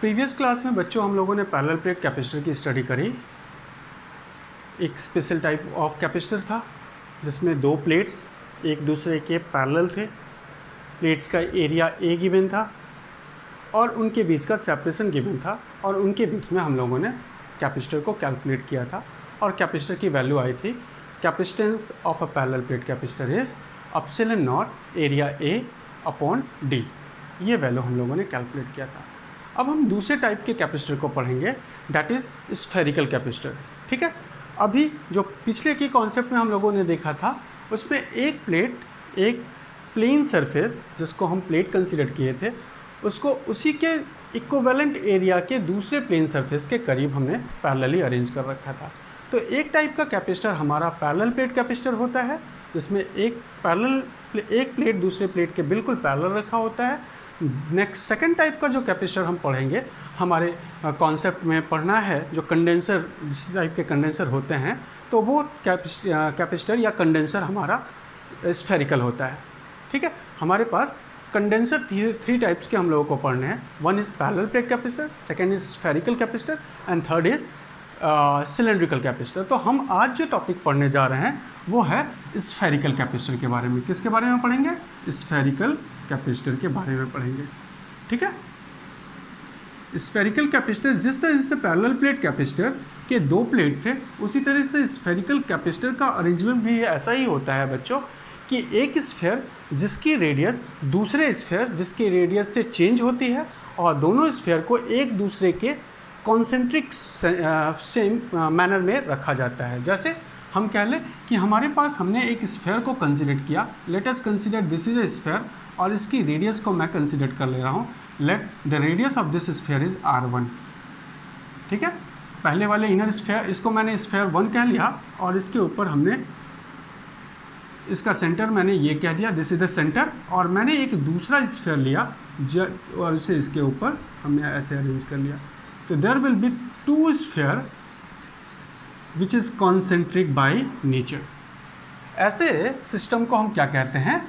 Previous class में बच्चों हम लोगों ने पैरेलल प्लेट कैपेसिटर की स्टडी करी। एक स्पेशल टाइप ऑफ कैपेसिटर था जिसमें दो प्लेट्स एक दूसरे के पैरेलल थे, प्लेट्स का एरिया ए गिवन था और उनके बीच का सेपरेशन गिवन था और उनके बीच में हम लोगों ने कैपेसिटर को कैलकुलेट किया था और कैपेसिटर की वैल्यू आई थी capacitance of a parallel plate capacitor is epsilon not area A upon D. ये वैल्यू हम लोगों ने कैलकुलेट किया था। अब हम दूसरे टाइप के कैपेसिटर को पढ़ेंगे, दैट इज़ स्फेरिकल कैपेसिटर। ठीक है, अभी जो पिछले की कॉन्सेप्ट में हम लोगों ने देखा था उसमें एक प्लेट, एक प्लेन सरफेस जिसको हम प्लेट कंसीडर किए थे, उसको उसी के इक्विवेलेंट एरिया के दूसरे प्लेन सरफेस के करीब हमने पैरेलली अरेंज कर रखा था। तो एक टाइप का कैपेसिटर हमारा पैरेलल प्लेट कैपेसिटर होता है जिसमें एक प्लेट दूसरे प्लेट के बिल्कुल पैरेलल रखा होता है। नेक्स्ट सेकंड टाइप का जो कैपेसिटर हम पढ़ेंगे, हमारे कॉन्सेप्ट में पढ़ना है जो कंडेंसर, जिस टाइप के कंडेंसर होते हैं, तो वो कैपेसिटर या कंडेंसर हमारा स्फेरिकल होता है। ठीक है, हमारे पास कंडेंसर थ्री टाइप्स के हम लोगों को पढ़ने हैं। One is parallel plate capacitor, second is spherical capacitor and third is cylindrical capacitor. तो हम आज जो टॉपिक पढ़ने जा रहे हैं वो है स्फेरिकल कैपेसिटर के बारे में। किसके बारे में पढ़ेंगे? स्फेरिकल कैपेसिटर के बारे में पढ़ेंगे। ठीक है, स्फेरिकल कैपेसिटर जिस तरह से पैरेलल प्लेट कैपेसिटर के दो प्लेट थे, उसी तरह से स्फेरिकल कैपेसिटर का अरेंजमेंट भी ऐसा ही होता है बच्चों कि एक स्फेयर जिसकी रेडियस दूसरे स्फेयर जिसकी रेडियस से चेंज होती है और दोनों स्फेयर को एक दूसरे के कॉन्सेंट्रिक सेम मैनर में रखा जाता है। जैसे हम कह लें कि हमारे पास हमने एक स्फेयर को कंसीडर किया, let us consider this is a sphere और इसकी रेडियस को मैं कंसीडर कर ले रहा हूँ। Late the radius of this sphere is r1। ठीक है, पहले वाले इनर स्फेयर, इसको मैंने स्फेयर 1 कह लिया और इसके ऊपर हमने इसका सेंटर मैंने ये कह दिया, दिस इज द सेंटर, और मैंने एक दूसरा स्फेयर लिया और इसे इसके ऊपर हमने ऐसे अरेंज कर लिया। तो there will be two sphere which is concentric by nature. ऐसे सिस्टम को हम क्या कहते हैं?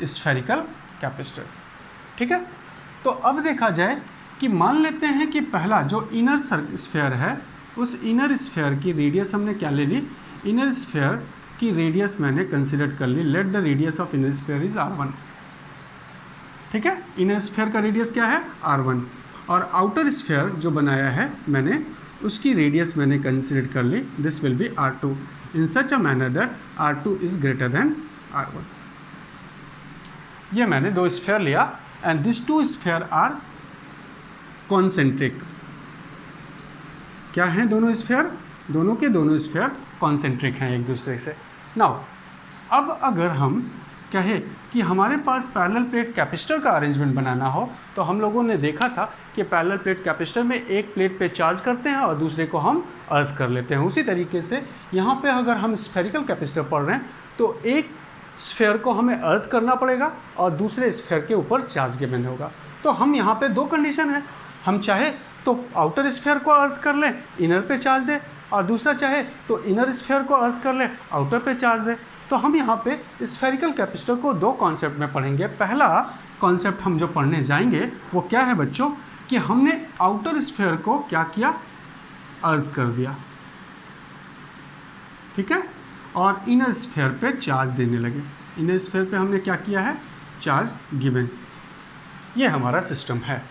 Spherical capacitor. ठीक है, तो अब देखा जाए कि मान लेते हैं कि पहला जो इनर स्फेयर है, उस इनर स्फेयर की रेडियस हमने क्या ले ली? इनर स्फेयर की रेडियस मैंने कंसिडर कर ली। Let the radius of inner sphere is r1। ठीक है, इनर स्फेयर का रेडियस क्या है? r1। और आउटर स्फेयर जो बनाया है मैंने, उसकी रेडियस मैंने कंसिडर कर ली, this will be r2 in such a manner that r2 is greater than r1। ये मैंने दो स्फेयर लिया and this two sphere are concentric. क्या हैं दोनों स्फेयर? दोनों के दोनों स्फेयर कॉन्सेंट्रिक हैं एक दूसरे से। नाउ अब अगर हम कहें कि हमारे पास पैरेलल प्लेट कैपेसिटर का अरेंजमेंट बनाना हो, तो हम लोगों ने देखा था कि पैरेलल प्लेट कैपेसिटर में एक प्लेट पे चार्ज करते हैं और दूसरे को हम अर्थ कर लेते हैं। उसी तरीके से यहाँ पे अगर हम स्फेरिकल कैपेसिटर पढ़ रहे हैं तो एक स्फेयर को हमें अर्थ करना पड़ेगा और दूसरे स्फेयर के ऊपर चार्ज गिवन होगा। तो हम यहाँ पे दो कंडीशन है, हम चाहे तो आउटर स्फेयर को अर्थ कर लें, इनर पे चार्ज दे, और दूसरा चाहे तो इनर स्फेयर को अर्थ कर लें, आउटर पे चार्ज दे। तो हम यहाँ पे स्फेरिकल कैपेसिटर को दो कॉन्सेप्ट में पढ़ेंगे। पहला कॉन्सेप्ट हम जो पढ़ने जाएंगे वो क्या है बच्चों कि हमने आउटर स्फेयर को क्या किया? अर्थ कर दिया। ठीक है, और इनर स्फेयर पे चार्ज देने लगे। इनर स्फेयर पे हमने क्या किया है? Charge given. ये हमारा सिस्टम है।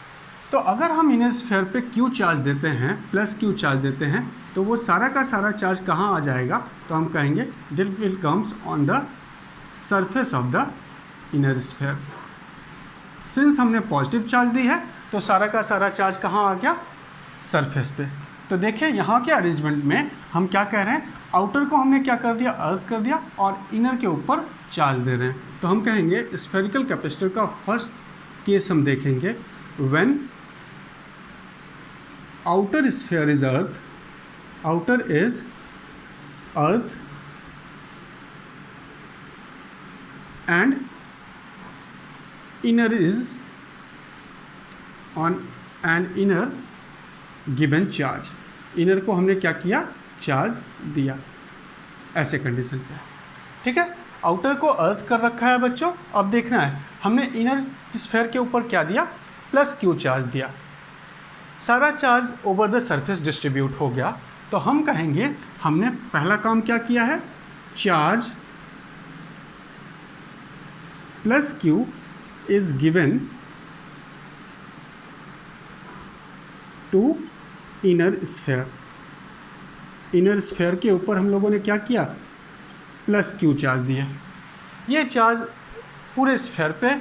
तो अगर हम इनर स्फेयर पे क्यू चार्ज देते हैं, प्लस क्यू चार्ज देते हैं, तो वो सारा का सारा चार्ज कहाँ आ जाएगा? तो हम कहेंगे this will comes on the surface of the inner sphere. Since हमने पॉजिटिव चार्ज दी है तो सारा का सारा चार्ज कहाँ आ गया? सरफेस पे। तो देखिए यहाँ के अरेंजमेंट में हम क्या कह रहे हैं? आउटर को हमने क्या कर दिया? अर्थ कर दिया, और इनर के ऊपर चार्ज दे रहे हैं। तो हम कहेंगे स्फेरिकल कैपेसिटर का फर्स्ट केस हम देखेंगे, when outer sphere is earth, outer is earth and inner is on an inner given charge। Inner को हमने क्या किया? चार्ज दिया। ऐसे कंडीशन पे, ठीक है, आउटर को अर्थ कर रखा है बच्चों। अब देखना है हमने इनर स्फेयर के ऊपर क्या दिया? प्लस क्यू चार्ज दिया। सारा charge over the surface distribute हो गया, तो हम कहेंगे हमने पहला काम क्या किया है, charge plus Q is given to inner sphere. Inner sphere के ऊपर हम लोगों ने क्या किया, प्लस क्यू चार्ज दिया। ये चार्ज पूरे स्फेयर पे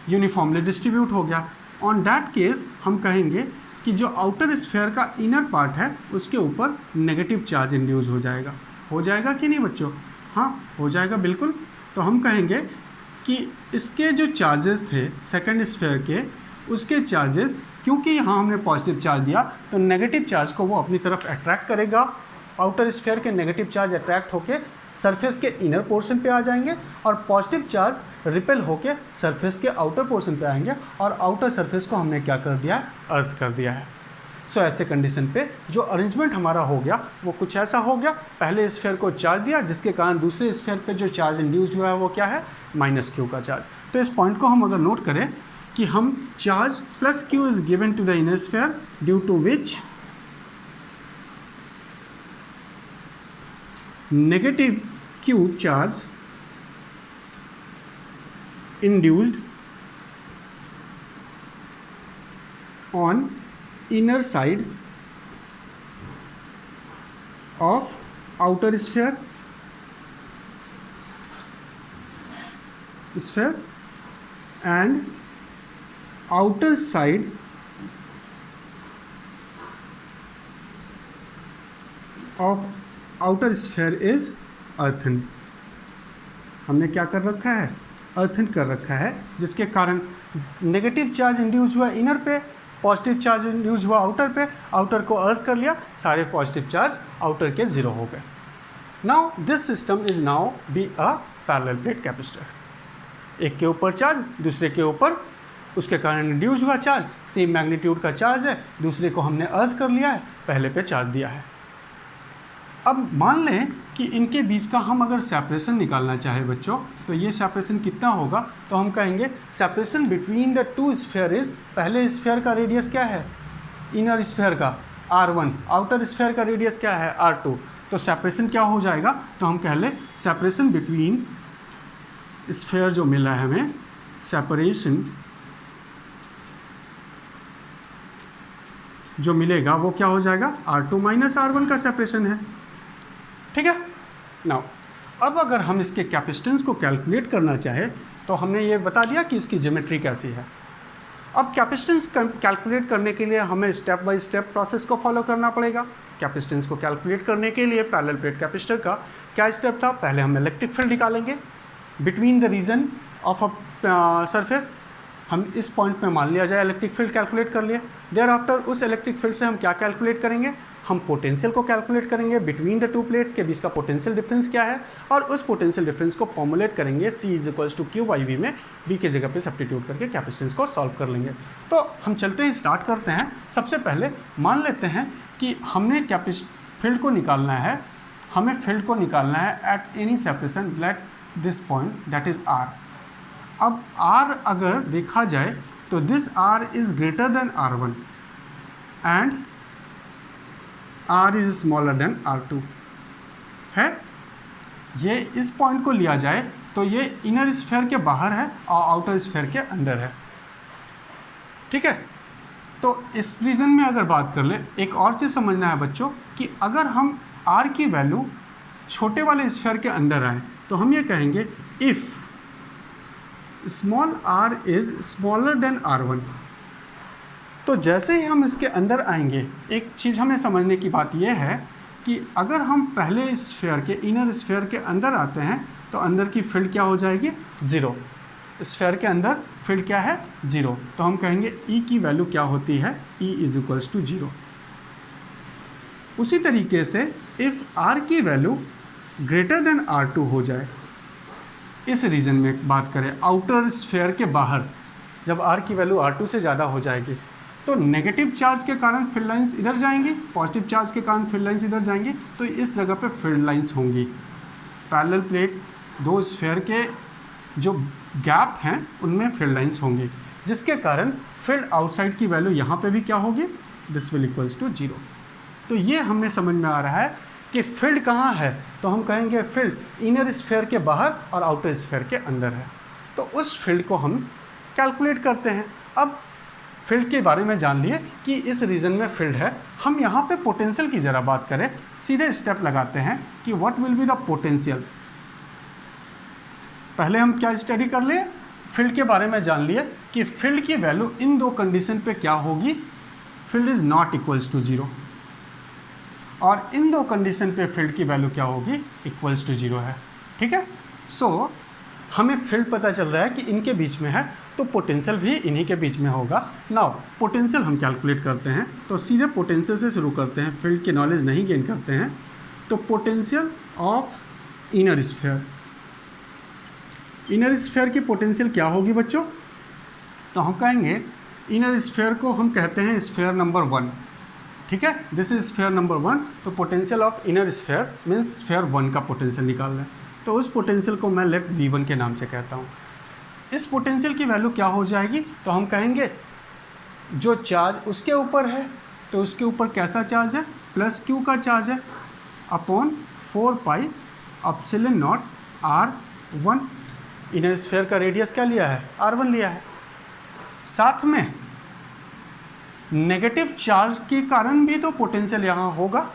यूनिफॉर्मली डिस्ट्रीब्यूट हो गया। ऑन दैट केस हम कहेंगे कि जो आउटर स्फेयर का इनर पार्ट है उसके ऊपर नेगेटिव चार्ज इंड्यूस हो जाएगा। हो जाएगा कि नहीं बच्चों? हाँ, हो जाएगा बिल्कुल। तो हम कहेंगे कि इसके जो चार्जेस थे सेकंड स्फेयर के, उसके चार्जेस, क्योंकि यहाँ हमने पॉजिटिव चार्ज दिया तो नेगेटिव चार्ज को वो अपनी तरफ अट्रैक्ट करेगा। आउटर स्फेयर के नेगेटिव चार्ज अट्रैक्ट होके सरफेस के इनर पोर्शन पे आ जाएंगे और पॉजिटिव चार्ज रिपेल होके सरफेस के आउटर पोर्शन पे आएंगे और आउटर सरफेस को हमने क्या कर दिया है, अर्थ कर दिया है। सो ऐसे कंडीशन पे जो अरेंजमेंट हमारा हो गया वो कुछ ऐसा हो गया, पहले स्फेयर को चार्ज दिया जिसके कारण दूसरे स्फेयर पे जो चार्ज इंड्यूस हुआ है वो क्या है, माइनस क्यू का चार्ज। तो इस पॉइंट को हम अगर नोट करें कि हम charge plus Q is given to the inner sphere due to which negative q charge induced on inner side of outer sphere and outer side of outer sphere is earthen. हमने क्या कर रखा है, earthen कर रखा है, जिसके कारण नेगेटिव चार्ज इंड्यूस हुआ इनर पे, पॉजिटिव चार्ज इंड्यूस हुआ आउटर पे, आउटर को अर्थ कर लिया, सारे पॉजिटिव चार्ज आउटर के जीरो हो गए। Now this system is now be a parallel plate capacitor. एक के ऊपर चार्ज, दूसरे के ऊपर उसके कारण इंड्यूस हुआ चार्ज, सेम मैग्नीट्यूड का चार्ज है, दूसरे को हमने अर्थ कर लिया है, पहले पे चार्ज दिया है। अब मान लें कि इनके बीच का हम अगर सेपरेशन निकालना चाहें बच्चों, तो ये सेपरेशन कितना होगा, तो हम कहेंगे separation between the to sphere is, पहले स्फेयर का रेडियस क्या है, इनर स्फेयर का r1, आउटर स्फेयर का रेडियस क्या है r2, तो सेपरेशन क्या हो जाएगा, तो हम कह लें सेपरेशन बिटवीन स्फेयर जो मिला है हमें, सेपरेशन जो मिलेगा वो क्या हो जाएगा, r2 माइनस r1 का सेपरेशन है। ठीक है। नाउ अब अगर हम इसके कैपेसिटेंस को कैलकुलेट करना चाहे तो हमने ये बता दिया कि इसकी ज्योमेट्री कैसी है। अब कैपेसिटेंस कैलकुलेट करने के लिए हमें स्टेप बाय स्टेप प्रोसेस को फॉलो करना पड़ेगा। कैपेसिटेंस को कैलकुलेट करने के लिए पैरेलल प्लेट कैपेसिटर का क्या स्टेप था, पहले हम इलेक्ट्रिक फील्ड निकालेंगे between the region of a surface. हम इस पॉइंट पे मान लिया जाए इलेक्ट्रिक फील्ड कैलकुलेट कर लिए। देयर आफ्टर उस इलेक्ट्रिक फील्ड से हम क्या कैलकुलेट करेंगे, हम पोटेंशियल को कैलकुलेट करेंगे, बिटवीन द टू प्लेट्स के बीच का पोटेंशियल डिफरेंस क्या है, और उस पोटेंशियल डिफरेंस को फॉर्मुलेट करेंगे C = Q/V में, V की जगह पे सब्स्टिट्यूट करके कैपेसिटेंस को सॉल्व कर लेंगे। तो हम चलते हैं, स्टार्ट करते हैं। सबसे पहले मान लेते हैं कि हमने फील्ड को निकालना है, हमें फील्ड को निकालना है at any separation let this point that is R। अब R अगर देखा जाए तो this R is greater than R1 and R is smaller than R2 है। ये इस पॉइंट को लिया जाए तो ये इनर स्फेयर के बाहर है और आउटर स्फेयर के अंदर है। ठीक है। तो इस रीजन में अगर बात कर ले, एक और चीज़ समझना है बच्चों कि अगर हम R की वैल्यू छोटे वाले स्फेयर के अंदर आए तो हम ये कहेंगे if small r is smaller than R1। तो जैसे ही हम इसके अंदर आएंगे, एक चीज़ हमें समझने की बात यह है कि अगर हम पहले स्फेयर के इनर स्फेयर के अंदर आते हैं तो अंदर की फील्ड क्या हो जाएगी, ज़ीरो। स्फेयर के अंदर फील्ड क्या है, ज़ीरो। तो हम कहेंगे E की वैल्यू क्या होती है, E = 0। उसी तरीके से इफ़ R की वैल्यू ग्रेटर देन R2 हो जाए, इस रीजन में बात करें आउटर स्फेयर के बाहर, जब R की वैल्यू R2 से ज़्यादा हो जाएगी तो नेगेटिव चार्ज के कारण फील्ड लाइंस इधर जाएंगी, पॉजिटिव चार्ज के कारण फील्ड लाइंस इधर जाएंगी, तो इस जगह पे फील्ड लाइंस होंगी। पैरेलल प्लेट दो स्फेयर के जो गैप हैं उनमें फील्ड लाइंस होंगी। जिसके कारण फील्ड आउटसाइड की वैल्यू यहाँ पे भी क्या होगी, दिस विल इक्वल्स टू 0। तो ये हमें समझ में आ रहा है कि फील्ड कहाँ है, तो हम कहेंगे फील्ड इनर स्फीयर के बाहर और आउटर स्फीयर के अंदर है। तो उस फील्ड को हम कैलकुलेट करते हैं। अब फील्ड के बारे में जान लिए कि इस रीजन में फील्ड है। हम यहाँ पे पोटेंशियल की ज़रा बात करें, सीधे स्टेप लगाते हैं कि what will be the potential. पहले हम क्या स्टडी कर लिए, फील्ड के बारे में जान लिए कि फील्ड की वैल्यू इन दो कंडीशन पे क्या होगी, field is not equals to 0, और इन दो कंडीशन पे फील्ड की वैल्यू क्या होगी, इक्वल्स टू 0 है। ठीक है, सो हमें फील्ड पता चल रहा है कि इनके बीच में है, तो पोटेंशियल भी इन्हीं के बीच में होगा। नाउ पोटेंशियल हम कैलकुलेट करते हैं, तो सीधे पोटेंशियल से शुरू करते हैं, फील्ड की नॉलेज नहीं गेन करते हैं। तो potential of inner sphere, inner sphere की पोटेंशियल क्या होगी बच्चों, तो हम कहेंगे इनर स्फीयर को हम कहते हैं स्फीयर नंबर 1। ठीक है, दिस इज स्फीयर नंबर 1। तो potential of inner sphere means sphere 1 का पोटेंशियल निकालना है। तो उस पोटेंशियल को मैं लेट V1 के नाम से कहता हूँ। इस पोटेंशियल की वैल्यू क्या हो जाएगी, तो हम कहेंगे जो चार्ज उसके ऊपर है, तो उसके ऊपर कैसा चार्ज है, प्लस Q का चार्ज है, upon 4 pi epsilon naught R1। Inner sphere का रेडियस क्या लिया है, R1 लिया है। साथ में नेगेटिव चार्ज के कारण भी तो पोटेंशियल यहाँ होगा।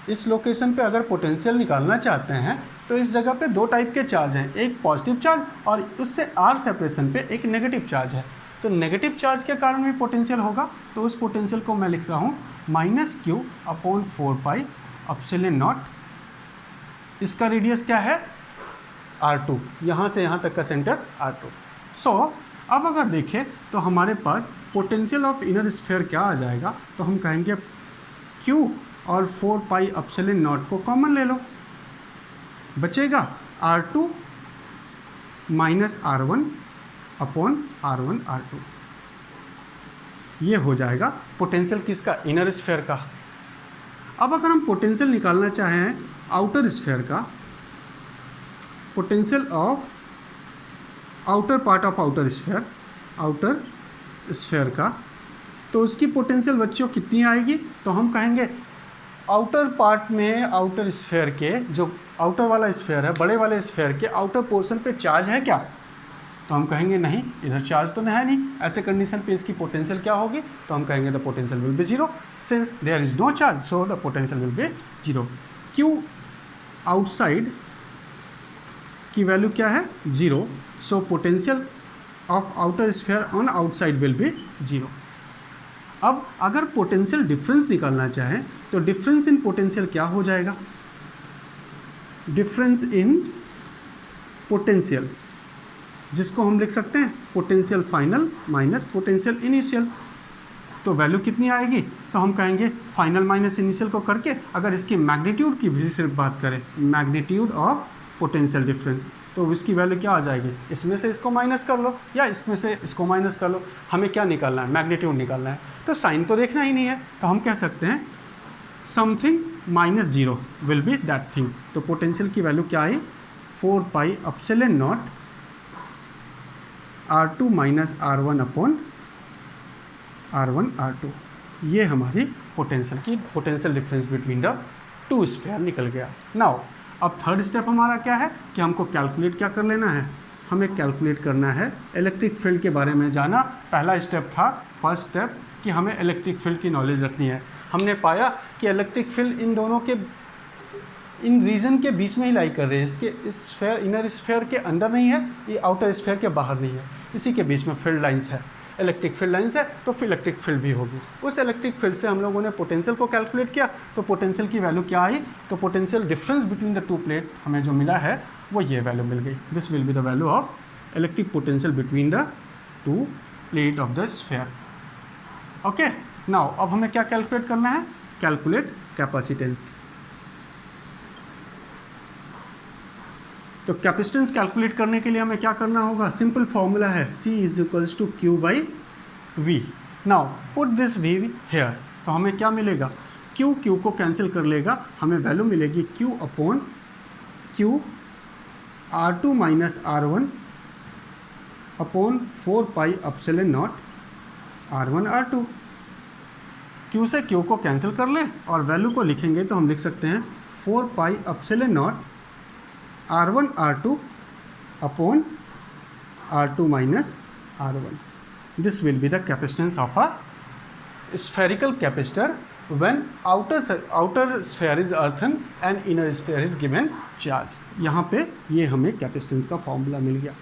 इस लोकेशन पे अगर पोटेंशियल निकालना चाहते हैं तो इस जगह पे दो टाइप के चार्ज हैं, एक पॉजिटिव चार्ज और उससे R सेपरेशन पे एक नेगेटिव चार्ज है। तो नेगेटिव चार्ज के कारण भी पोटेंशियल होगा। तो उस पोटेंशियल को मैं लिखता हूँ -Q upon 4 pi epsilon not, इसका रेडियस क्या है, R2, यहाँ से यहाँ तक का सेंटर R2। सो अब अगर देखें तो हमारे पास पोटेंशियल ऑफ इनर स्फीयर क्या आ जाएगा, तो हम कहेंगे Q और 4 पाई एप्सिलॉन नॉट को कॉमन ले लो, बचेगा R2 minus R1 upon R1 R2। ये हो जाएगा पोटेंशियल किसका, इनर स्फीयर का। अब अगर हम पोटेंशियल निकालना चाहें आउटर स्फीयर का, potential of outer part of outer sphere का, तो उसकी पोटेंशियल बच्चों कितनी आएगी, तो हम कहेंगे आउटर पार्ट में आउटर स्फीयर के, जो आउटर वाला स्फीयर है, बड़े वाले स्फीयर के आउटर पोर्शन पे चार्ज है क्या, तो हम कहेंगे नहीं, इधर चार्ज तो है नहीं। ऐसे कंडीशन पे इसकी पोटेंशियल क्या होगी, तो हम कहेंगे the potential will be 0, since there is no charge, so the potential will be 0। Q outside की वैल्यू क्या है, 0, so potential of outer sphere on outside will be 0। अब अगर पोटेंशियल डिफरेंस निकालना चाहें तो डिफरेंस इन पोटेंशियल क्या हो जाएगा, डिफरेंस इन पोटेंशियल, जिसको हम लिख सकते हैं potential final minus potential initial. तो वैल्यू कितनी आएगी, तो हम कहेंगे फाइनल माइनस इनिशियल को करके अगर इसकी मैग्नीट्यूड की भी सिर्फ बात करें, मैग्नीट्यूड ऑफ पोटेंशियल डिफरेंस, तो इसकी वैल्यू क्या आ जाएगी, इसमें से इसको माइनस कर लो या इसमें से इसको माइनस कर लो। हमें क्या निकालना है, मैग्नीट्यूड निकालना है, तो साइन तो देखना ही नहीं है, तो हम कह सकते हैं something -0 will be that thing. तो पोटेंशियल की वैल्यू क्या आई, 4 pi epsilon not R2 minus R1 upon R1 R2। ये हमारी potential difference between the to sphere निकल गया। नाउ अब थर्ड स्टेप हमारा क्या है कि हमको कैलकुलेट क्या कर लेना है, हमें कैलकुलेट करना है इलेक्ट्रिक फील्ड के बारे में जाना। पहला स्टेप था, फर्स्ट स्टेप, कि हमें इलेक्ट्रिक फील्ड की नॉलेज रखनी है। हमने पाया कि इलेक्ट्रिक फील्ड इन दोनों के, इन रीजन के बीच में ही लाई कर रहे हैं, इसके इस स्फीयर इनर स्फीयर के अंदर नहीं है, ये आउटर स्फीयर के बाहर नहीं है, इसी के बीच में फील्ड लाइंस है, इलेक्ट्रिक फील्ड लाइंस है, तो फिर इलेक्ट्रिक फील्ड भी होगी। उस इलेक्ट्रिक फील्ड से हम लोगों ने पोटेंशियल को कैलकुलेट किया, तो पोटेंशियल की वैल्यू क्या आई, तो potential difference between the two plate हमें जो मिला है वो ये वैल्यू मिल गई। This will be the value of electric potential between the two plate of the sphere. Okay, now अब हमें क्या कैलकुलेट करना है, कैलकुलेट कैपेसिटेंस। तो कैपेसिटेंस कैलकुलेट करने के लिए हमें क्या करना होगा, सिंपल फॉर्मूला है C is to Q by V। Now put this V here, तो हमें क्या मिलेगा, Q को कैंसिल कर लेगा, हमें वैल्यू मिलेगी Q upon Q R2 minus R1 upon 4 pi epsilon naught R1 R2। Q से Q को कैंसिल कर लें और वैल्यू को लिखेंगे तो हम लिख सकते हैं 4 pi epsilon naught R1 R2 upon R2 minus R1। This will be the capacitance of a spherical capacitor when outer sphere is earthen and inner sphere is given charge। यहाँ पे ये हमें कैपेसिटेंस का फॉर्मूला मिल गया।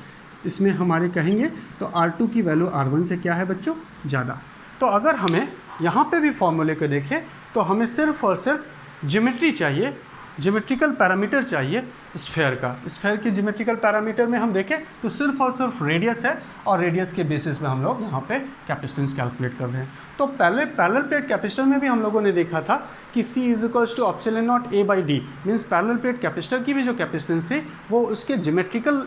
इसमें हमारे कहेंगे तो R2 की वैल्यू R1 से क्या है बच्चों, ज़्यादा। तो अगर हमें यहाँ पे भी फॉर्मूले को देखें तो हमें सिर्फ और सिर्फ ज्योमेट्री चाहिए, ज्योमेट्रिकल पैरामीटर चाहिए स्फेयर का। स्फेयर के ज्योमेट्रिकल पैरामीटर में हम देखें तो सिर्फ और सिर्फ रेडियस है और रेडियस के बेसिस पे हम लोग यहाँ पे कैपेसिटेंस कैलकुलेट कर रहे हैं। तो पहले पैरेलल प्लेट कैपेसिटर में भी हम लोगों ने देखा था कि C is equals to epsilon naught A by D, means parallel plate capacitor की भी जो कैपेसिटेंस थी वो उसके ज्योमेट्रिकल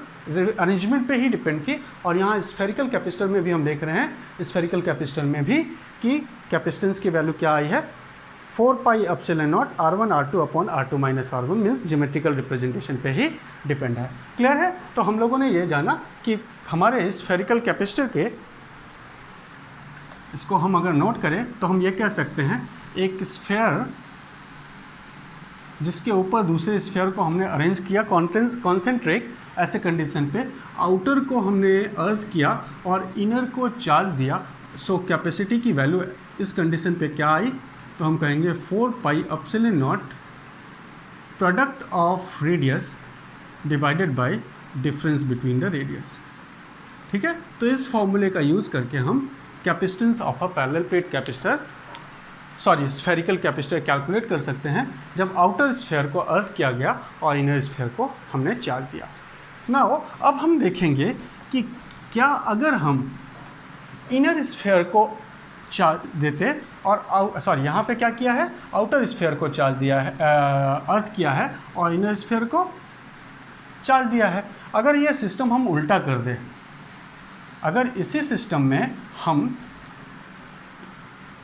अरेंजमेंट पे ही डिपेंड थी। और यहाँ स्फेरिकल कैपेसिटर में भी हम देख रहे हैं, स्फेरिकल कैपेसिटर में भी कि कैपेसिटेंस की वैल्यू क्या आई है 4 pi epsilon naught R1 R2 upon R2 minus R1, means geometrical representation पे ही डिपेंड है। क्लियर है? तो हम लोगों ने ये जाना कि हमारे स्फेरिकल कैपेसिटर के, इसको हम अगर नोट करें तो हम ये कह सकते हैं एक स्फेयर जिसके ऊपर दूसरे स्फेयर को हमने अरेंज किया कॉन्सेंट्रिक, ऐसे कंडीशन पे आउटर को हमने अर्थ किया और इनर को चार्ज दिया। सो कैपेसिटी की वैल्यू इस कंडीशन पे क्या आई, तो हम कहेंगे 4 pi epsilon not product of radius divided by difference between the radius. ठीक है? तो इस फॉर्मूले का यूज़ करके हम capacitance of a parallel plate capacitor, sorry spherical capacitor calculate कर सकते हैं जब आउटर स्फेयर को अर्थ किया गया और इनर स्फेयर को हमने चार्ज दिया। नाउ अब हम देखेंगे कि क्या अगर हम इनर स्फेयर को चार्ज देते और सॉरी यहाँ पे क्या किया है, आउटर स्फेयर को चार्ज दिया है, अर्थ किया है और इनर स्फेयर को चार्ज दिया है। अगर ये सिस्टम हम उल्टा कर दें, अगर इसी सिस्टम में हम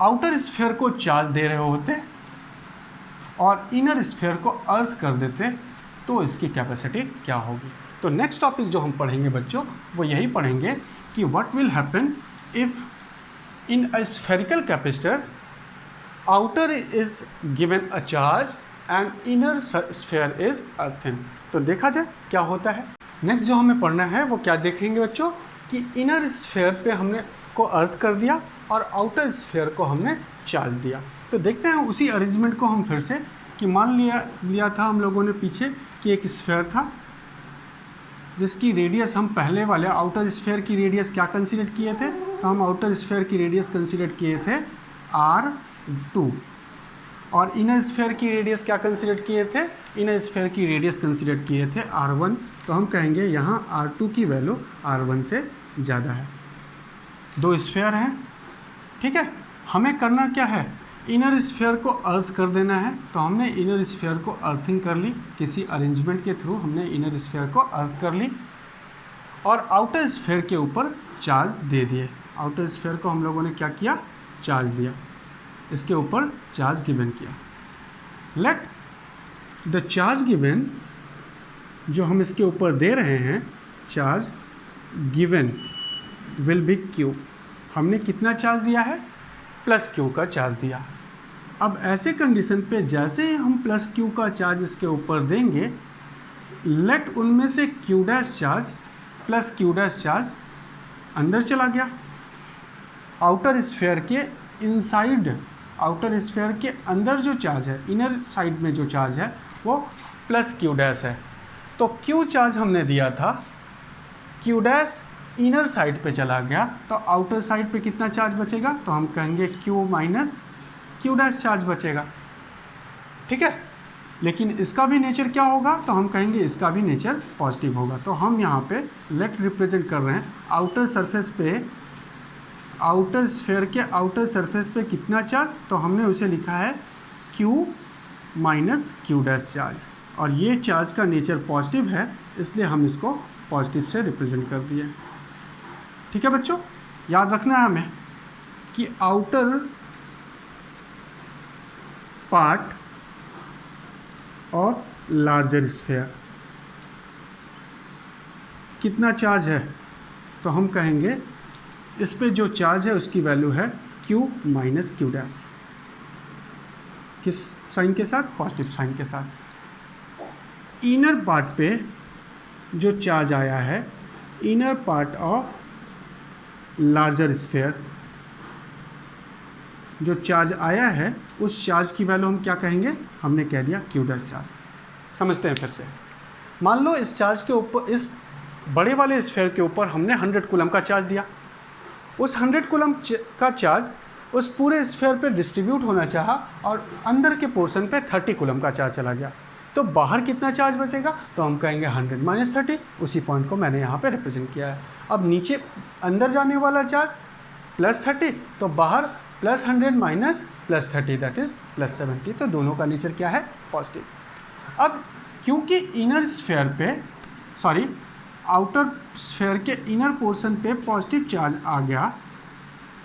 आउटर स्फेयर को चार्ज दे रहे होते और इनर स्फेयर को अर्थ कर देते तो इसकी कैपेसिटी क्या होगी। तो नेक्स्ट टॉपिक जो हम पढ़ेंगे बच्चों वो यही पढ़ेंगे कि what will happen if in a spherical capacitor outer is given a charge and inner sphere is earthen। तो देखा जाए क्या होता है। नेक्स्ट जो हमें पढ़ना है वो क्या देखेंगे बच्चों कि इनर स्फेयर पे हमने को अर्थ कर दिया और आउटर स्फेयर को हमने चार्ज दिया। तो देखते हैं उसी अरेंजमेंट को हम फिर से, कि मान लिया था हम लोगों ने पीछे कि एक स्फेयर था जिसकी रेडियस हम पहले वाले आउटर स्फेयर की रेडियस क्या कंसीडर किए थे, तो हम आउटर स्फेयर की रेडियस कंसीडर किए थे R2 और इनर स्फेयर की रेडियस क्या कंसीडर किए थे, इनर स्फेयर की रेडियस कंसीडर किए थे R1। तो हम कहेंगे यहाँ R2 की वैल्यू R1 से ज़्यादा है। दो स्फेयर हैं, ठीक है, हमें करना क्या है, इनर स्फेयर को अर्थ कर देना है। तो हमने इनर स्फेयर को अर्थिंग कर ली, किसी अरेंजमेंट के थ्रू हमने इनर स्फेयर को अर्थ कर ली और आउटर स्फेयर के ऊपर चार्ज दे दिए। आउटर स्फेयर को हम लोगों ने क्या किया, चार्ज दिया, इसके ऊपर चार्ज गिवन किया। लेट द चार्ज गिवन, जो हम इसके ऊपर दे रहे हैं charge given will be Q। हमने कितना चार्ज दिया है, प्लस Q का चार्ज दिया। अब ऐसे कंडीशन पे जैसे ही हम प्लस Q का चार्ज इसके ऊपर देंगे, लेट उनमें से Q dash charge plus Q dash charge अंदर चला गया। आउटर स्फेयर के इनसाइड, आउटर स्फेयर के अंदर जो चार्ज है, इनर साइड में जो चार्ज है वो प्लस Q डैश है। तो Q चार्ज हमने दिया था, Q डैश इनर साइड पे चला गया, तो आउटर साइड पे कितना चार्ज बचेगा, तो हम कहेंगे Q minus Q dash charge बचेगा। ठीक है, लेकिन इसका भी नेचर क्या होगा, तो हम कहेंगे इसका भी नेचर पॉजिटिव होगा। तो हम यहाँ पे लेट रिप्रेजेंट कर रहे हैं आउटर सरफेस पे, आउटर स्फेयर के आउटर सरफेस पे कितना चार्ज, तो हमने उसे लिखा है Q minus Q dash charge, और ये चार्ज का नेचर पॉजिटिव है इसलिए हम इसको पॉजिटिव से रिप्रेजेंट कर दिए। ठीक है बच्चों, याद रखना है हमें कि outer part of larger sphere कितना चार्ज है, तो हम कहेंगे इस पे जो चार्ज है उसकी वैल्यू है Q माइनस Q डैश, किस साइन के साथ? पॉजिटिव साइन के साथ। इनर पार्ट पे जो चार्ज आया है, inner part of larger sphere, जो चार्ज आया है उस चार्ज की वैल्यू हम क्या कहेंगे? हमने कह दिया Q डैश चार्ज। समझते हैं फिर से। मान लो इस चार्ज के ऊपर, इस बड़े वाले स्फीयर के ऊपर हमने 100 कूलम का चार्ज दिया। उस 100 कूलम का चार्ज उस पूरे स्फीयर पे डिस्ट्रीब्यूट होना चाहा और अंदर के पोर्शन पे 30 कूलम का चार्ज चला गया, तो बाहर कितना चार्ज बचेगा? तो हम कहेंगे 100 माइनस 30। उसी पॉइंट को मैंने यहाँ पे रिप्रेजेंट किया है। अब नीचे अंदर जाने वाला चार्ज प्लस 30, तो बाहर plus 100 minus plus 30 that is plus 70। तो दोनों का नेचर क्या है? पॉजिटिव। अब क्योंकि इनर स्फीयर पे, सॉरी आउटर स्फीयर के इनर पोर्शन पे पॉजिटिव चार्ज आ गया,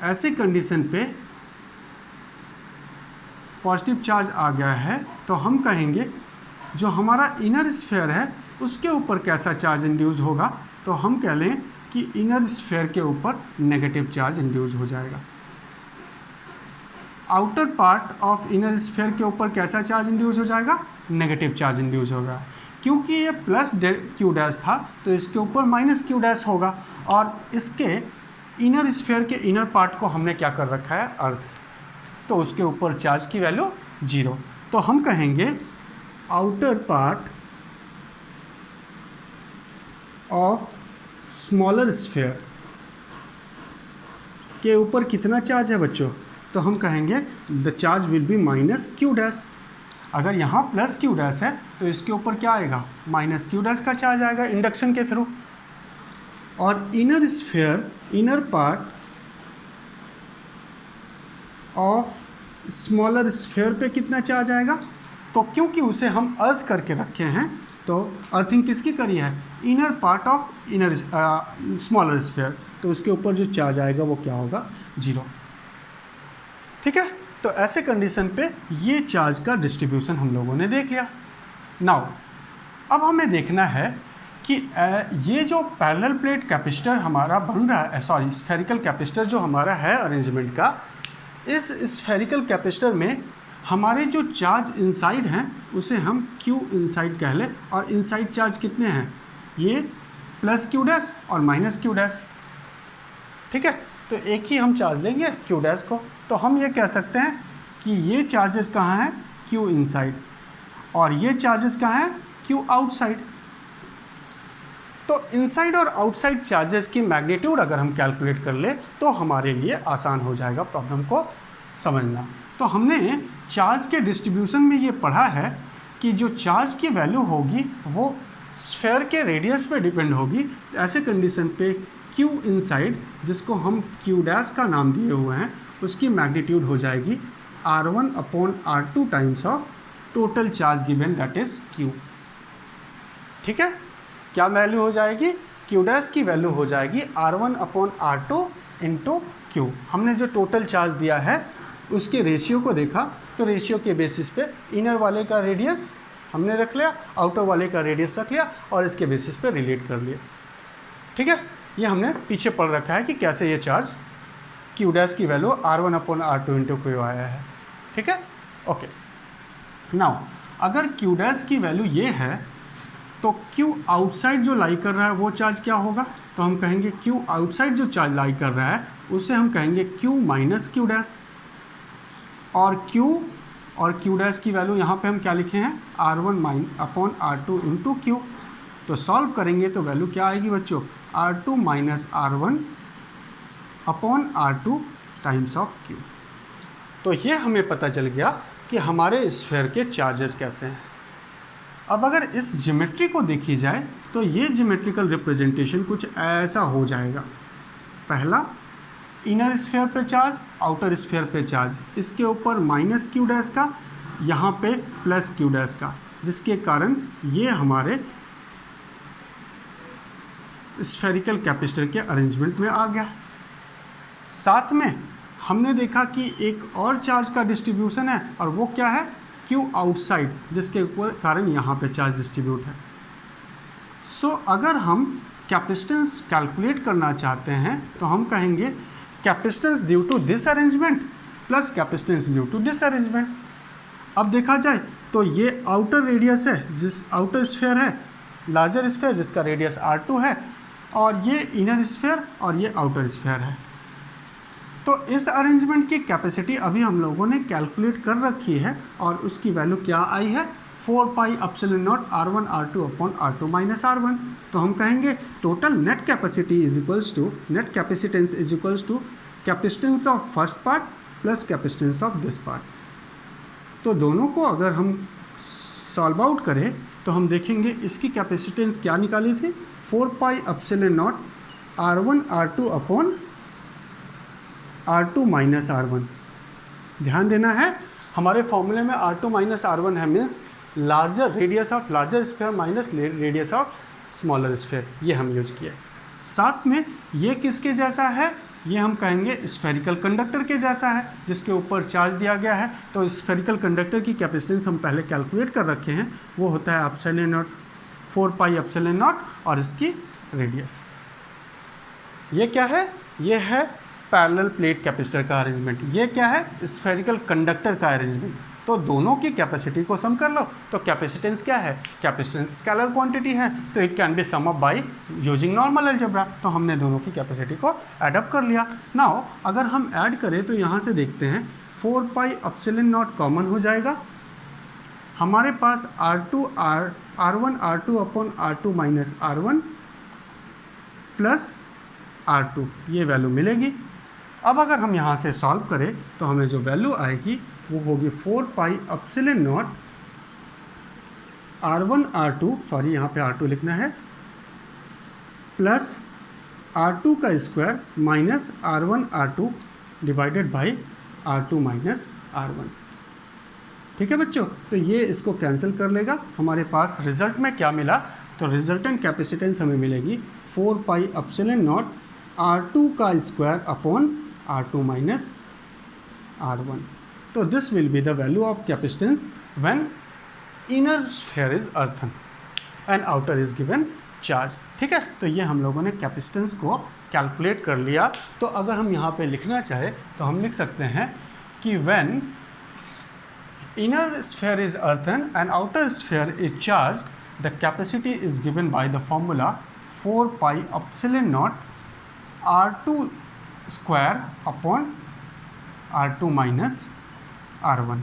ऐसे कंडीशन पे पॉजिटिव चार्ज आ गया है, तो हम कहेंगे जो हमारा इनर स्फीयर है उसके ऊपर कैसा चार्ज इंड्यूस होगा? तो हम कह लें कि इनर स्फीयर के ऊपर नेगेटिव चार्ज इंड्यूस हो जाएगा। Outer part of inner sphere के ऊपर कैसा चार्ज इंड्यूस हो जाएगा? नेगेटिव चार्ज इंड्यूस होगा। क्योंकि ये प्लस Q डैश था तो इसके ऊपर माइनस Q डैश होगा, और इसके इनर स्फीयर के इनर पार्ट को हमने क्या कर रखा है? अर्थ, तो उसके ऊपर चार्ज की वैल्यू 0। तो हम कहेंगे outer part of smaller sphere के ऊपर कितना चार्ज है बच्चों? तो हम कहेंगे the charge will be minus Q dash. अगर यहाँ प्लस Q डैश है तो इसके ऊपर क्या आएगा? माइनस Q डैश का चार्ज आएगा इंडक्शन के थ्रू। और inner sphere, inner part of smaller sphere पे कितना चार्ज आएगा? तो क्योंकि उसे हम अर्थ करके रखे हैं, तो अर्थिंग किसकी करी है? Inner part of inner smaller sphere, तो उसके ऊपर जो चार्ज आएगा वो क्या होगा? 0। ठीक है, तो ऐसे कंडीशन पे ये चार्ज का डिस्ट्रीब्यूशन हम लोगों ने देख लिया। नाउ अब हमें देखना है कि ये जो पैरेलल प्लेट कैपेसिटर हमारा बन रहा है, सॉरी स्फेरिकल कैपेसिटर जो हमारा है अरेंजमेंट का, इस स्फेरिकल कैपेसिटर में हमारे जो चार्ज इनसाइड हैं उसे हम Q इनसाइड कह लें, और इनसाइड चार्ज कितने हैं? ये प्लस Q डैश और माइनस Q डैश। ठीक है, तो एक ही हम चार्ज लेंगे Q डैश को, तो हम ये कह सकते हैं कि ये चार्जेस कहाँ हैं? Q इनसाइड, और ये चार्जेस कहाँ हैं? Q outside. तो इनसाइड और आउटसाइड चार्जेस की मैग्नीट्यूड अगर हम कैलकुलेट कर ले तो हमारे लिए आसान हो जाएगा प्रॉब्लम को समझना। तो हमने चार्ज के डिस्ट्रीब्यूशन में ये पढ़ा है कि जो चार्ज की वैल्यू होगी वो स्फीयर के रेडियस पे डिपेंड होगी। ऐसे कंडीशन पे Q इनसाइड, जिसको हम Q डैश का नाम दिए हुए हैं, उसकी मैग्नीट्यूड हो जाएगी R1/R2 times of total charge given that is Q। ठीक है, क्या वैल्यू हो जाएगी? Q डैश की वैल्यू हो जाएगी R1/R2 इंटू Q। हमने जो टोटल चार्ज दिया है उसके रेशियो को देखा, तो रेशियो के बेसिस पे इनर वाले का रेडियस हमने रख लिया, आउटर वाले का रेडियस रख लिया, और इसके बेसिस पे रिलेट कर लिया। ठीक है, ये हमने पीछे पढ़ रखा है कि कैसे ये चार्ज Q डैश की वैल्यू R1/R2 इंटू Q आया है। ठीक है, ओके। नाउ अगर Q डैश की वैल्यू ये है तो Q आउटसाइड जो लाई कर रहा है वो चार्ज क्या होगा? तो हम कहेंगे Q आउटसाइड जो चार्ज लाई कर रहा है उसे हम कहेंगे Q माइनस Q डैश, और Q डैश की वैल्यू यहाँ पे हम क्या लिखे हैं? R1/R2 into Q। तो सॉल्व करेंगे तो वैल्यू क्या आएगी बच्चों? R2 minus R1/R2 times of Q। तो ये हमें पता चल गया कि हमारे स्फीयर के चार्जेस कैसे हैं। अब अगर इस ज्योमेट्री को देखी जाए तो ये ज्योमेट्रिकल रिप्रेजेंटेशन कुछ ऐसा हो जाएगा। पहला, इनर स्फीयर पे चार्ज, आउटर स्फीयर पे चार्ज, इसके ऊपर माइनस Q डैश का, यहाँ पे प्लस Q डैश का, जिसके कारण ये हमारे स्फेरिकल कैपेसिटर के अरेंजमेंट में आ गया। साथ में हमने देखा कि एक और चार्ज का डिस्ट्रीब्यूशन है, और वो क्या है? Q आउटसाइड, जिसके ऊपर कारण यहाँ पे चार्ज डिस्ट्रीब्यूट है। सो अगर हम कैपेसिटेंस कैलकुलेट करना चाहते हैं तो हम कहेंगे capacitance due to this arrangement plus capacitance due to this arrangement. अब देखा जाए तो ये आउटर रेडियस है, जिस आउटर स्फीयर है, लार्जर स्फीयर जिसका रेडियस R2 है, और ये इनर स्फीयर और ये आउटर स्फीयर है। तो इस अरेंजमेंट की कैपेसिटी अभी हम लोगों ने कैलकुलेट कर रखी है और उसकी वैल्यू क्या आई है 4 pi epsilon naught R1 R2 upon R2 minus R1। तो हम कहेंगे total net capacity is equals to net capacitance is equals to capacitance of first part plus capacitance of this part. तो दोनों को अगर हम सॉल्व आउट करें तो हम देखेंगे इसकी कैपेसिटेंस क्या निकाली थी 4 pi epsilon naught R1 R2 upon R2 minus R1। ध्यान देना है हमारे फॉर्मूले में R2 माइनस R1 है, means larger radius of larger sphere minus radius of smaller sphere, ये हम यूज किए। साथ में ये किसके जैसा है, ये हम कहेंगे स्फेरिकल कंडक्टर के जैसा है जिसके ऊपर चार्ज दिया गया है। तो स्फेरिकल कंडक्टर की कैपेसिटेंस हम पहले कैलकुलेट कर रखे हैं, वो होता है epsilon not 4 pi epsilon not और इसकी रेडियस। ये क्या है, ये है पैरेलल प्लेट कैपेसिटर का अरेंजमेंट, ये क्या है स्फेरिकल कंडक्टर का अरेंजमेंट। तो दोनों की कैपेसिटी को सम कर लो। तो कैपेसिटेंस क्या है, कैपेसिटेंस स्केलर क्वांटिटी है, तो it can be sum up by using normal algebra. तो हमने दोनों की कैपेसिटी को ऐड अप कर लिया। नाउ अगर हम ऐड करें तो यहाँ से देखते हैं 4 पाई एप्सिलॉन नॉट कॉमन हो जाएगा, हमारे पास R1 R2 upon R2 minus R1 plus R2 ये वैल्यू मिलेगी। अब अगर हम यहाँ से सॉल्व करें तो हमें जो वैल्यू आएगी वो होगी 4 pi epsilon naught R1 R2, sorry यहाँ पे R2 लिखना है, प्लस R2 का square minus R1 R2 divided by R2 minus R1। ठीक है बच्चों, तो ये इसको कैंसिल कर लेगा। हमारे पास रिजल्ट में क्या मिला, तो रिजल्टेंट कैपेसिटेंस हमें मिलेगी 4 पाई एप्सिलॉन नॉट R2 का square upon R2 minus R1। तो this will be the value of capacitance when inner sphere is earthen and outer is given charge. ठीक है, तो ये हम लोगों ने कैपेसिटेंस को कैलकुलेट कर लिया। तो अगर हम यहाँ पे लिखना चाहे तो हम लिख सकते हैं कि when inner sphere is earthen and outer sphere is charge the capacity is given by the formula 4 pi epsilon not R2 square upon R2 minus R1।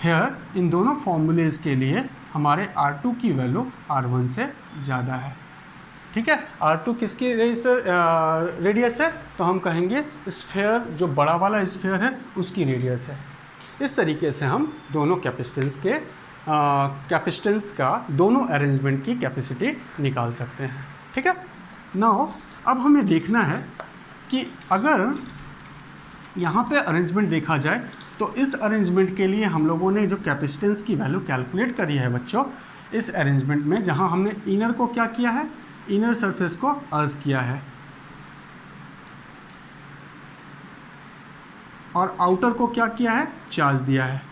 Here in दोनों फॉर्मूलेज के लिए हमारे R2 की वैल्यू R1 से ज़्यादा है। ठीक है, R2 किसकी रेडियस है, तो हम कहेंगे स्फीयर जो बड़ा वाला स्फीयर है उसकी रेडियस है। इस तरीके से हम दोनों कैपेसिटेंस का दोनों अरेंजमेंट की कैपेसिटी निकाल सकते हैं। ठीक है, नाउ अब हमें देखना है कि अगर यहाँ पे अरेंजमेंट देखा जाए तो इस अरेंजमेंट के लिए हम लोगों ने जो कैपेसिटेंस की वैल्यू कैलकुलेट करी है बच्चों, इस अरेंजमेंट में जहाँ हमने इनर को क्या किया है, इनर सरफेस को अर्थ किया है और आउटर को क्या किया है, चार्ज दिया है।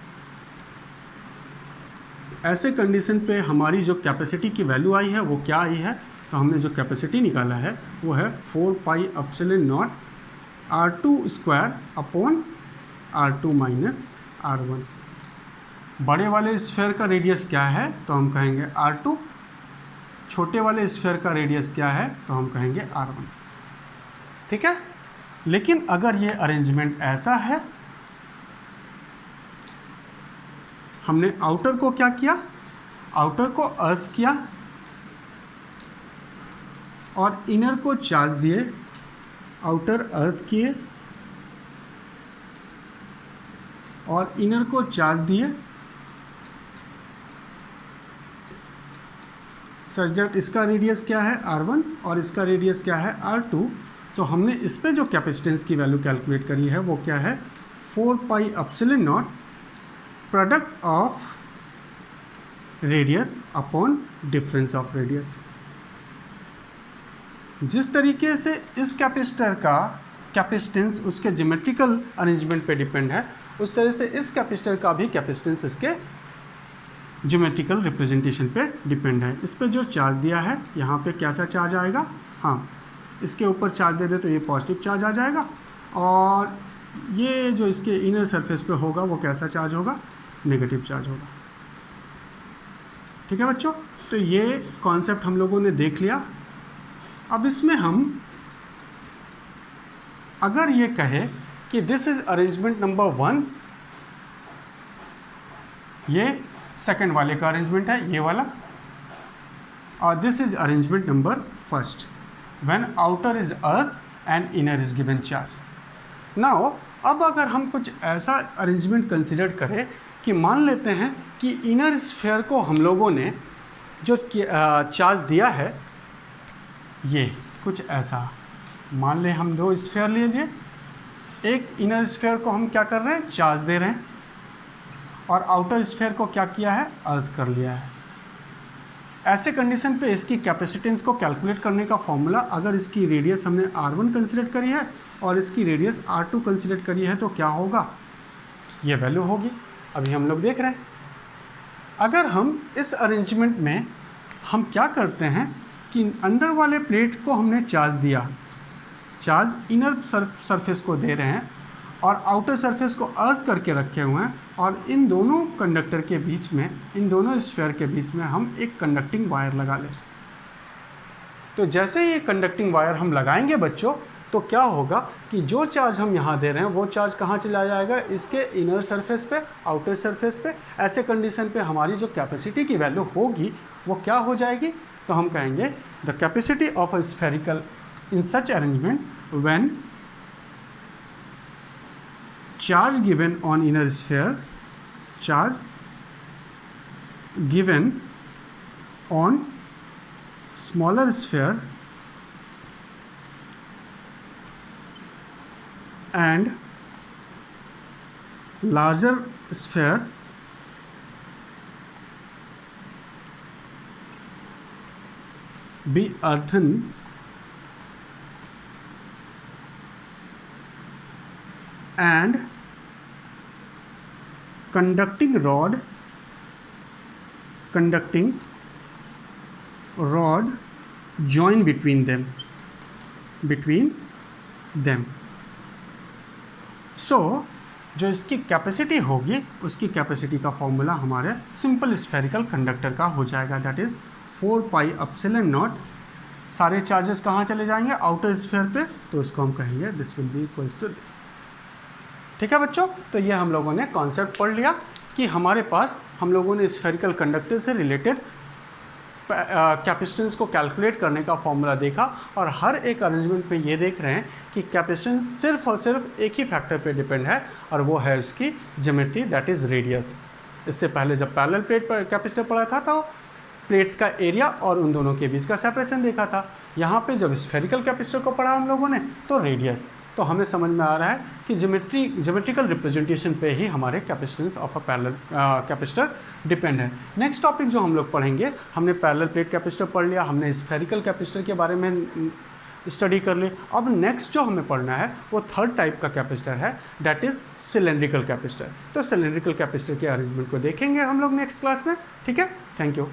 ऐसे कंडीशन पे हमारी जो कैपेसिटी की वैल्यू आई है वो क्या आई है, तो हमने जो कैपेसिटी निकाला है वो है 4 pi epsilon not R2 square upon R2 minus R1। बड़े वाले स्फीयर का रेडियस क्या है, तो हम कहेंगे R2, छोटे वाले स्फीयर का रेडियस क्या है, तो हम कहेंगे R1। ठीक है, लेकिन अगर ये अरेंजमेंट ऐसा है, हमने आउटर को क्या किया, आउटर को अर्थ किया और इनर को चार्ज दिए, आउटर अर्थ किए और इनर को चार्ज दिए, सच दैट इसका रेडियस क्या है R1 और इसका रेडियस क्या है R2। तो हमने इस पे जो कैपेसिटेंस की वैल्यू कैलकुलेट करी है वो क्या है 4 pi epsilon not product of radius upon difference of radius. जिस तरीके से इस कैपेसिटर का कैपेसिटेंस उसके ज्योमेट्रिकल अरेंजमेंट पे डिपेंड है, उस तरह से इस कैपेसिटर का भी कैपेसिटेंस इसके ज्योमेट्रिकल रिप्रेजेंटेशन पे डिपेंड है। इस पे जो चार्ज दिया है, यहाँ पे कैसा चार्ज आएगा, हाँ, इसके ऊपर चार्ज दे दे तो ये पॉजिटिव चार्ज आ जाएगा, और ये जो इसके इनर सरफेस पे होगा वो कैसा चार्ज होगा, नेगेटिव चार्ज होगा। ठीक है बच्चों, तो ये कॉन्सेप्ट हम लोगों ने देख लिया। अब इसमें हम अगर ये कहें कि दिस इज अरेंजमेंट नंबर 1, ये सेकंड वाले का अरेंजमेंट है, ये वाला, और this is arrangement number 1 when outer is earth and inner is given charge. Now अब अगर हम कुछ ऐसा अरेंजमेंट कंसिडर करें कि मान लेते हैं कि इनर स्फीयर को हम लोगों ने जो चार्ज दिया है, ये कुछ ऐसा, मान लें हम 2 स्फीयर ले लिए, एक इनर स्फीयर को हम क्या कर रहे हैं, चार्ज दे रहे हैं, और आउटर स्फीयर को क्या किया है, अर्थ कर लिया है। ऐसे कंडीशन पे इसकी कैपेसिटेंस को कैलकुलेट करने का फॉर्मूला, अगर इसकी रेडियस हमने R1 कंसिडर करी है और इसकी रेडियस R2 कंसिडर करी है तो क्या होगा, ये वैल्यू होगी, अभी हम लोग देख रहे हैं। अगर हम इस अरेंजमेंट में हम क्या करते हैं कि अंदर वाले प्लेट को हमने चार्ज दिया, चार्ज इनर सरफेस को दे रहे हैं और आउटर सरफेस को अर्थ करके रखे हुए हैं, और इन दोनों कंडक्टर के बीच में, इन दोनों स्फीयर के बीच में हम एक कंडक्टिंग वायर लगा लें। तो जैसे ये कंडक्टिंग वायर हम लगाएंगे बच्चों, तो क्या होगा कि जो चार्ज हम यहाँ दे रहे हैं वो चार्ज कहाँ चला जाएगा, इसके इनर सरफेस पे, आउटर सरफेस पे। ऐसे कंडीशन पे हमारी जो कैपेसिटी की वैल्यू होगी वो क्या हो जाएगी, तो हम कहेंगे the capacity of a spherical in such arrangement when charge given on inner sphere, charge given on smaller sphere and larger sphere be earthen and conducting rod join between them so जो इसकी capacity होगी उसकी capacity का formula हमारे simple spherical conductor का हो जाएगा, that is 4 pi epsilon not. सारे चार्जेस कहाँ चले जाएंगे, आउटर स्फीयर पे, तो उसको हम कहेंगे this will be equals to this. ठीक है बच्चों, तो ये हम लोगों ने कॉन्सेप्ट पढ़ लिया कि हमारे पास हम लोगों ने स्फेरिकल कंडक्टर से रिलेटेड कैपेसिटेंस को कैलकुलेट करने का फॉर्मूला देखा, और हर एक अरेंजमेंट पे ये देख रहे हैं कि कैपेसिटेंस सिर्फ और सिर्फ एक ही फैक्टर पे डिपेंड है, और वो है उसकी ज्योमेट्री, दैट इज़ रेडियस। इससे पहले जब पैरेलल प्लेट पर कैपेसिटर पढ़ा था तो प्लेट्स का एरिया और उन दोनों के बीच का सेपरेशन देखा था। यहाँ पे जब स्फेरिकल कैपेसिटर को पढ़ा हम लोगों ने तो रेडियस। तो हमें समझ में आ रहा है कि ज्योमेट्रिकल रिप्रेजेंटेशन पे ही हमारे capacitance of a parallel capacitor depend है। नेक्स्ट टॉपिक जो हम लोग पढ़ेंगे, हमने पैरेलल प्लेट कैपेसिटर पढ़ लिया, हमने स्फेरिकल कैपेसिटर के बारे में स्टडी कर ली। अब नेक्स्ट जो हमें पढ़ना है वो थर्ड टाइप का कैपेसिटर है, दैट इज़ सिलेंड्रिकल कैपेसिटर। तो सिलेंड्रिकल कैपेसिटर के अरेंजमेंट को देखेंगे हम लोग नेक्स्ट क्लास में। ठीक है, थैंक यू।